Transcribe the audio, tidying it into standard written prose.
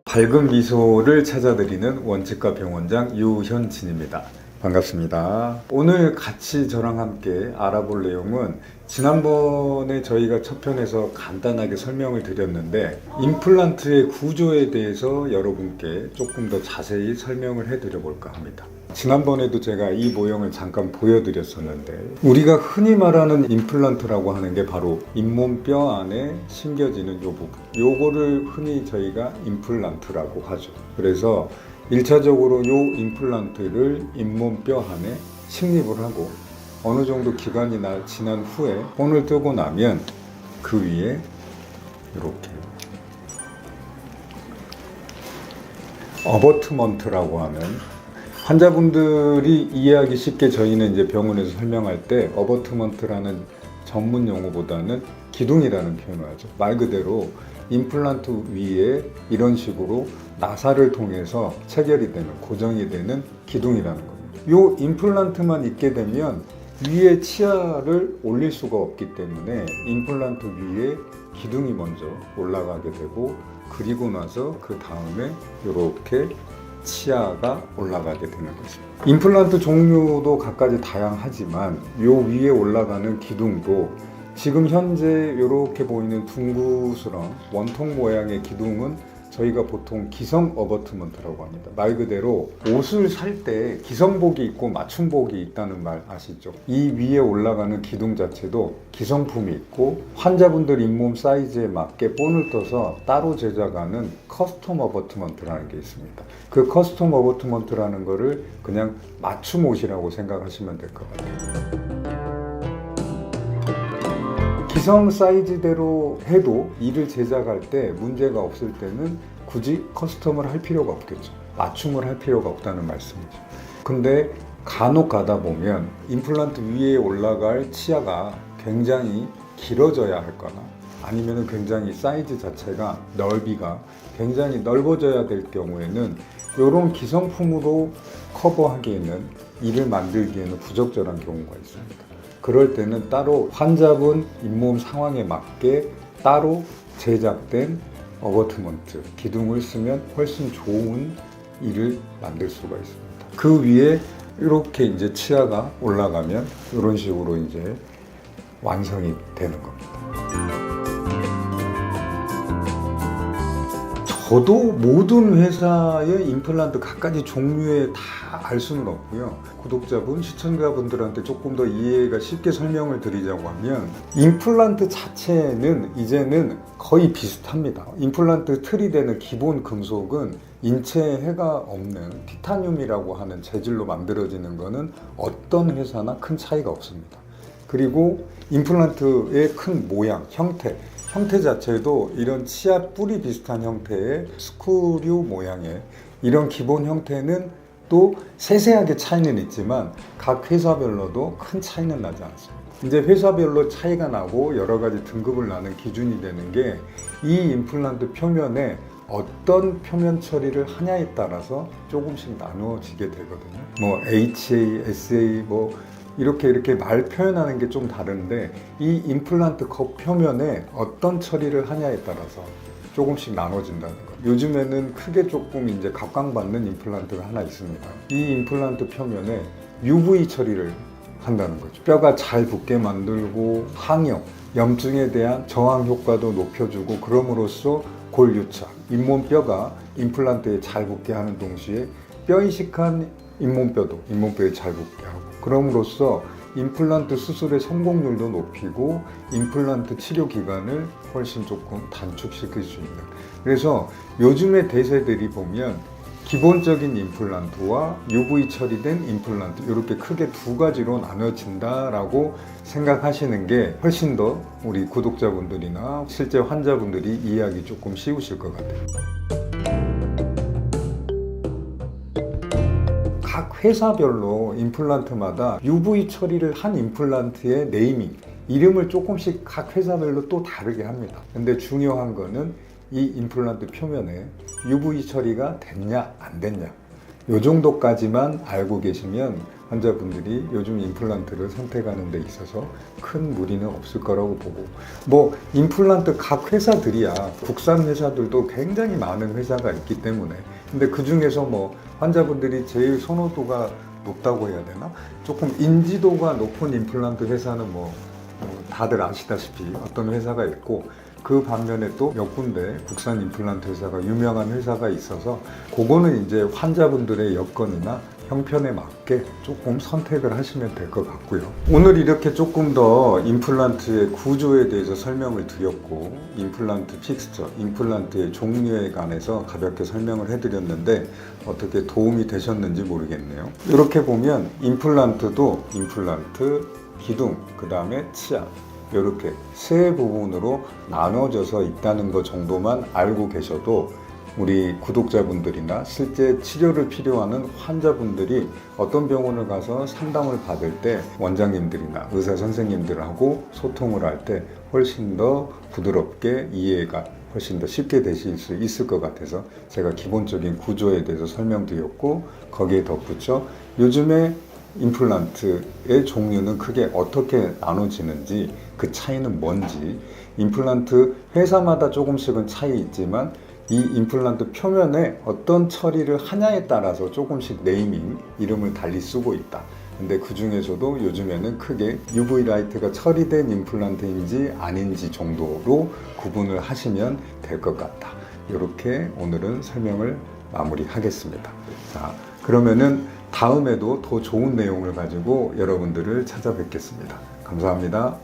밝은 미소를 찾아드리는 원칙가 병원장 유현진입니다. 반갑습니다. 오늘 같이 저랑 함께 알아볼 내용은 지난번에 저희가 첫 편에서 간단하게 설명을 드렸는데 임플란트의 구조에 대해서 여러분께 조금 더 자세히 설명을 해드려 볼까 합니다. 지난번에도 제가 이 모형을 잠깐 보여드렸었는데 우리가 흔히 말하는 임플란트라고 하는 게 바로 잇몸뼈 안에 심겨지는 이 부분, 요거를 흔히 저희가 임플란트라고 하죠. 그래서 1차적으로 이 임플란트를 잇몸뼈 안에 식립을 하고 어느 정도 기간이 지난 후에 본을 뜨고 나면 그 위에 이렇게 어버트먼트라고 하는, 환자분들이 이해하기 쉽게 저희는 이제 병원에서 설명할 때 어버트먼트라는 전문 용어보다는 기둥이라는 표현을 하죠. 말 그대로 임플란트 위에 이런 식으로 나사를 통해서 체결이 되는, 고정이 되는 기둥이라는 겁니다. 이 임플란트만 있게 되면 위에 치아를 올릴 수가 없기 때문에 임플란트 위에 기둥이 먼저 올라가게 되고, 그리고 나서 그 다음에 이렇게 치아가 올라가게 되는 것입니다. 임플란트 종류도 각가지 다양하지만 요 위에 올라가는 기둥도 지금 현재 이렇게 보이는 둥그스런 원통 모양의 기둥은 저희가 보통 기성 어버트먼트라고 합니다. 말 그대로 옷을 살 때 기성복이 있고 맞춤복이 있다는 말 아시죠? 이 위에 올라가는 기둥 자체도 기성품이 있고 환자분들 잇몸 사이즈에 맞게 본을 떠서 따로 제작하는 커스텀 어버트먼트라는 게 있습니다. 그 커스텀 어버트먼트라는 거를 그냥 맞춤 옷이라고 생각하시면 될 것 같아요. 기성 사이즈대로 해도 이를 제작할 때 문제가 없을 때는 굳이 커스텀을 할 필요가 없겠죠. 맞춤을 할 필요가 없다는 말씀이죠. 근데 간혹 가다 보면 임플란트 위에 올라갈 치아가 굉장히 길어져야 할거나 아니면 굉장히 사이즈 자체가 넓이가 굉장히 넓어져야 될 경우에는 이런 기성품으로 커버하기에는, 이를 만들기에는 부적절한 경우가 있습니다. 그럴 때는 따로 환자분 잇몸 상황에 맞게 따로 제작된 어버트먼트, 기둥을 쓰면 훨씬 좋은 이를 만들 수가 있습니다. 그 위에 이렇게 이제 치아가 올라가면 이런 식으로 이제 완성이 되는 겁니다. 저도 모든 회사의 임플란트 각가지 종류에 다 알 수는 없고요. 구독자분, 시청자분들한테 조금 더 이해가 쉽게 설명을 드리자고 하면 임플란트 자체는 이제는 거의 비슷합니다. 임플란트 틀이 되는 기본 금속은 인체에 해가 없는 티타늄이라고 하는 재질로 만들어지는 거는 어떤 회사나 큰 차이가 없습니다. 그리고 임플란트의 큰 모양, 형태 자체도 이런 치아 뿌리 비슷한 형태의 스크류 모양의 이런 기본 형태는 또 세세하게 차이는 있지만 각 회사별로도 큰 차이는 나지 않습니다. 이제 회사별로 차이가 나고 여러 가지 등급을 나는 기준이 되는 게 이 임플란트 표면에 어떤 표면 처리를 하냐에 따라서 조금씩 나누어지게 되거든요. 뭐 HA, SA 이렇게 말 표현하는 게 좀 다른데 이 임플란트 컵 표면에 어떤 처리를 하냐에 따라서 조금씩 나눠진다는 거. 요즘에는 크게 조금 이제 각광받는 임플란트가 하나 있습니다. 이 임플란트 표면에 UV 처리를 한다는 거죠. 뼈가 잘 붙게 만들고 항염, 염증에 대한 저항 효과도 높여주고, 그럼으로써 골유착, 잇몸뼈가 임플란트에 잘 붙게 하는 동시에 뼈 이식한 잇몸뼈도 잇몸뼈에 잘 붙게 하고, 그럼으로써 임플란트 수술의 성공률도 높이고 임플란트 치료 기간을 훨씬 조금 단축시킬 수 있는, 그래서 요즘의 대세들이 보면 기본적인 임플란트와 UV 처리된 임플란트, 이렇게 크게 두 가지로 나눠진다라고 생각하시는 게 훨씬 더 우리 구독자분들이나 실제 환자분들이 이해하기 조금 쉬우실 것 같아요. 각 회사별로 임플란트마다 UV 처리를 한 임플란트의 네이밍, 이름을 조금씩 각 회사별로 또 다르게 합니다. 근데 중요한 거는 이 임플란트 표면에 UV 처리가 됐냐 안 됐냐, 이 정도까지만 알고 계시면 환자분들이 요즘 임플란트를 선택하는 데 있어서 큰 무리는 없을 거라고 보고, 뭐 임플란트 각 회사들이야 국산 회사들도 굉장히 많은 회사가 있기 때문에, 근데 그 중에서 뭐 환자분들이 제일 선호도가 높다고 해야 되나? 조금 인지도가 높은 임플란트 회사는 뭐 다들 아시다시피 어떤 회사가 있고, 그 반면에 또 몇 군데 국산 임플란트 회사가 유명한 회사가 있어서 그거는 이제 환자분들의 여건이나 형편에 맞게 조금 선택을 하시면 될 것 같고요. 오늘 이렇게 조금 더 임플란트의 구조에 대해서 설명을 드렸고, 임플란트 픽스처, 임플란트의 종류에 관해서 가볍게 설명을 해드렸는데 어떻게 도움이 되셨는지 모르겠네요. 이렇게 보면 임플란트도 임플란트, 기둥, 그 다음에 치아, 이렇게 세 부분으로 나눠져서 있다는 것 정도만 알고 계셔도 우리 구독자분들이나 실제 치료를 필요하는 환자분들이 어떤 병원을 가서 상담을 받을 때 원장님들이나 의사 선생님들하고 소통을 할 때 훨씬 더 부드럽게 이해가 훨씬 더 쉽게 되실 수 있을 것 같아서 제가 기본적인 구조에 대해서 설명드렸고, 거기에 덧붙여 요즘에 임플란트의 종류는 크게 어떻게 나눠지는지, 그 차이는 뭔지, 임플란트 회사마다 조금씩은 차이 있지만 이 임플란트 표면에 어떤 처리를 하냐에 따라서 조금씩 네이밍, 이름을 달리 쓰고 있다. 근데 그 중에서도 요즘에는 크게 UV 라이트가 처리된 임플란트인지 아닌지 정도로 구분을 하시면 될 것 같다. 이렇게 오늘은 설명을 마무리하겠습니다. 자, 그러면은 다음에도 더 좋은 내용을 가지고 여러분들을 찾아뵙겠습니다. 감사합니다.